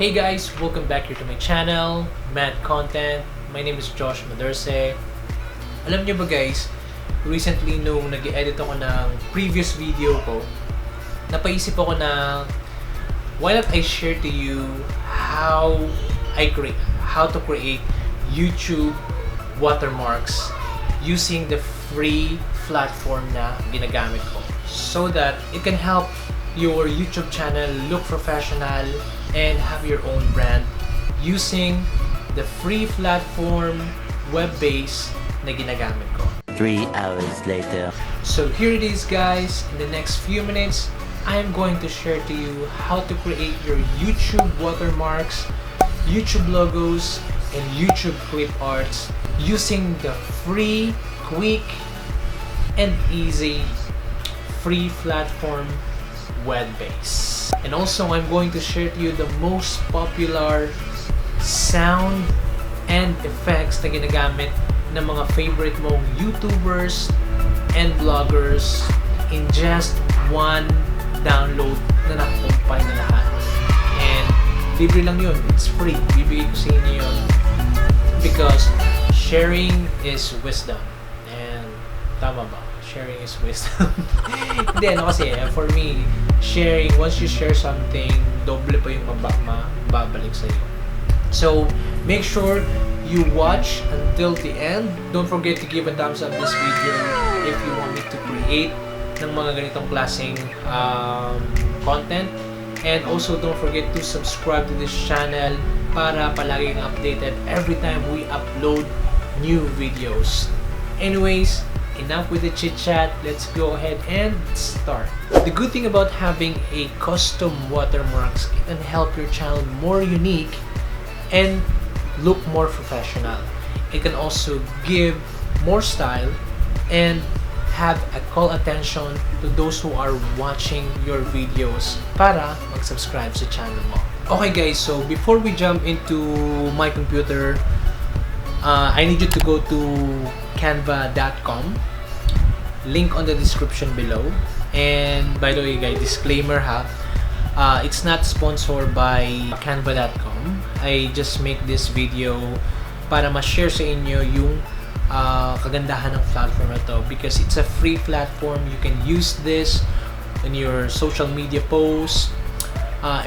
Hey guys, welcome back here to my channel, Mad Content. My name is Josh Maderse. Alam niyo ba guys, recently nung nag-edit ako ng previous video ko, napaisip ako na why not I share to you how to create YouTube watermarks using the free platform na ginagamit ko, so that it can help your YouTube channel look professional and have your own brand using the free platform web-based na ginagamit ko. 3 hours later. So here it is guys, in the next few minutes, I am going to share to you how to create your YouTube watermarks, YouTube logos, and YouTube clip arts using the free, quick, and easy free platform web base. And also I'm going to share to you the most popular sound and effects na ginagamit ng mga favorite mong YouTubers and vloggers in just one download na nakakumpay na lahat. And libre lang yun, it's free. Bibigay ko sa inyo yun because sharing is wisdom. And tama ba? Sharing is wisdom. Hindi, kasi for me, sharing, once you share something, doble pa yung mababalik sa iyo. So, make sure you watch until the end. Don't forget to give a thumbs up this video if you want me to create ng mga ganitong klaseng content. And also, don't forget to subscribe to this channel para palagi kang updated every time we upload new videos. Anyways, enough with the chit chat, let's go ahead and start. The good thing about having a custom watermarks, it can help your channel more unique and look more professional. It can also give more style and have a call attention to those who are watching your videos para mag-subscribe sa channel mo. Okay guys, so before we jump into my computer, I need you to go to canva.com. Link on the description below. And by the way guys, disclaimer it's not sponsored by canva.com. I just make this video para ma-share sa inyo yung kagandahan ng platform na to, because it's a free platform. You can use this in your social media posts,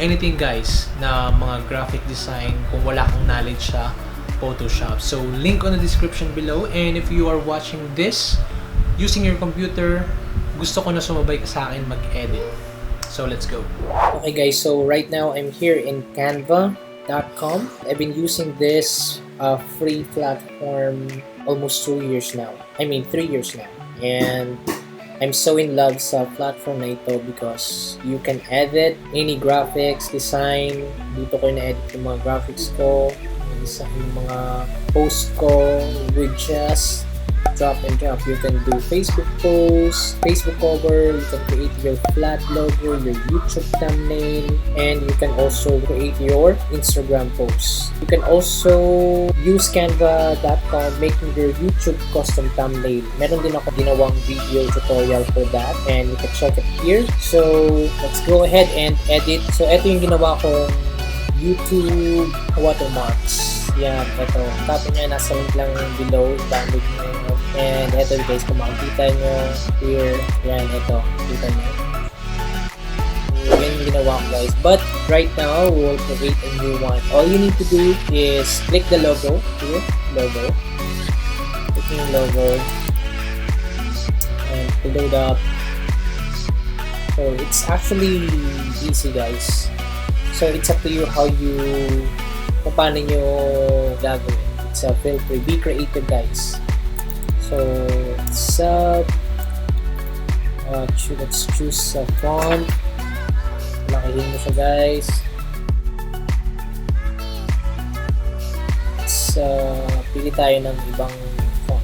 anything guys, na mga graphic design kung wala kang knowledge sa Photoshop. So link on the description below. And if you are watching this using your computer, gusto ko na sumabay ka sa akin mag-edit. So let's go. Okay guys, so right now I'm here in canva.com. I've been using this free platform almost 2 years now. I mean 3 years now. And I'm so in love sa platform na ito because you can edit any graphics, design. Dito ko na-edit yung mga graphics ko, yung mga post ko with just drop and drop. You can do Facebook posts, Facebook cover, you can create your flat logo, your YouTube thumbnail, and you can also create your Instagram posts. You can also use canva.com making your YouTube custom thumbnail. Meron din ako ginawang video tutorial for that and you can check it here. So let's go ahead and edit. So ito yung ginawa kong YouTube watermarks. Yan, ito. Tapos niya, nasa link lang below. Download nyo yun. And ito guys, kung makikita nyo here. Yan, ito. Kita nyo. Yan yung ginawa ko guys. But right now, we'll create a new one. All you need to do is click the logo. Here, logo. Click yung logo. And to load up. So, it's actually easy guys. So, it's up to you how you kung paano nyo gagawin. It's a feel free. Be creative guys. So, let's choose a font. Lakihin mo siya guys. Let's pili tayo ng ibang font.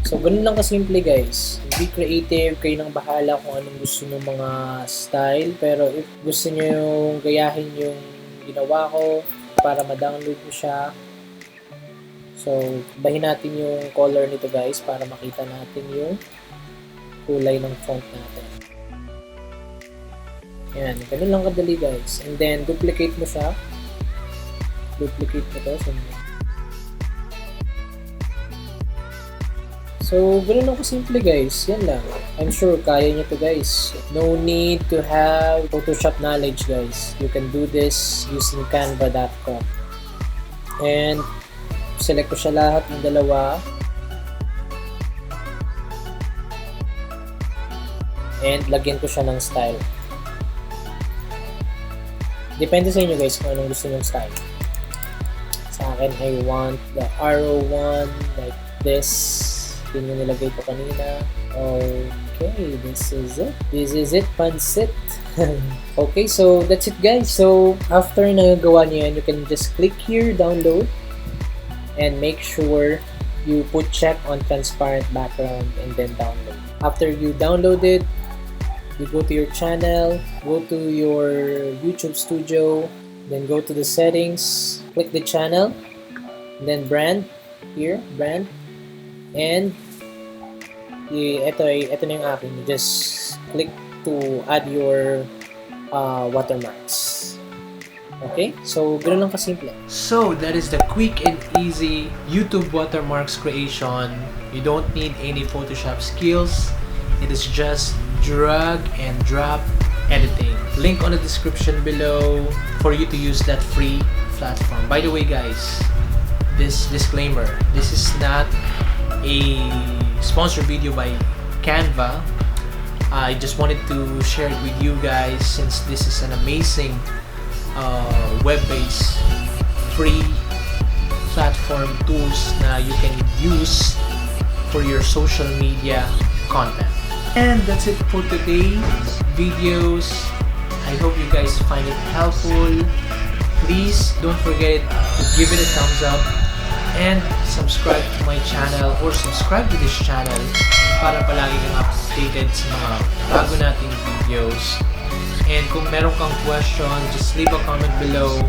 So, ganun lang kasimple guys. Be creative, kayo nang bahala kung anong gusto ng mga style. Pero if gusto nyo yung gayahin yung ginawa ko para ma-download nyo siya, so bahin natin yung color nito guys para makita natin yung kulay ng font natin. Yan, ganun lang kadali guys. And then, duplicate mo siya. Duplicate mo to. So, ganun lang kasimple guys. Yan lang. I'm sure kaya nyo to guys. No need to have Photoshop knowledge guys. You can do this using canva.com. And, select ko siya lahat ng dalawa. And, lagyan ko siya ng style. Depende sa inyo guys kung anong gusto nyong style. Sa akin, I want the arrow one like this. Yun yung nilagay ko kanina. Okay, this is it. This is it, pansit. Okay, so that's it guys. So, after nagawa nyo yan, you can just click here, download. And make sure you put check on transparent background and then download. After you download it, you go to your channel, go to your YouTube studio, then go to the settings, click the channel, then brand, here, brand, and ito na yung akin. Just click to add your watermarks. Okay? So, ganoon lang kasimple. So, that is the quick and easy YouTube watermarks creation. You don't need any Photoshop skills. It is just drag and drop editing. Link on the description below for you to use that free platform. By the way guys, this disclaimer, this is not a sponsored video by Canva. I just wanted to share it with you guys since this is an amazing web-based free platform tools na you can use for your social media content. And that's it for today's videos. I hope you guys find it helpful. Please don't forget to give it a thumbs up and subscribe to my channel or subscribe to this channel para palagi kang updated sa mga bago nating videos. And kung meron kang question, just leave a comment below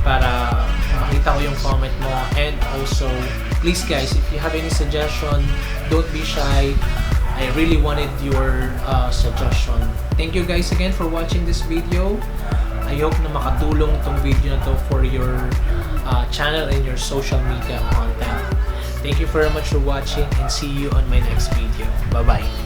para makita ko yung comment mo. And also, please guys, if you have any suggestion, don't be shy. I really wanted your suggestion. Thank you guys again for watching this video. I hope na makatulong tong video na to for your channel and your social media content. Thank you very much for watching and see you on my next video. Bye-bye.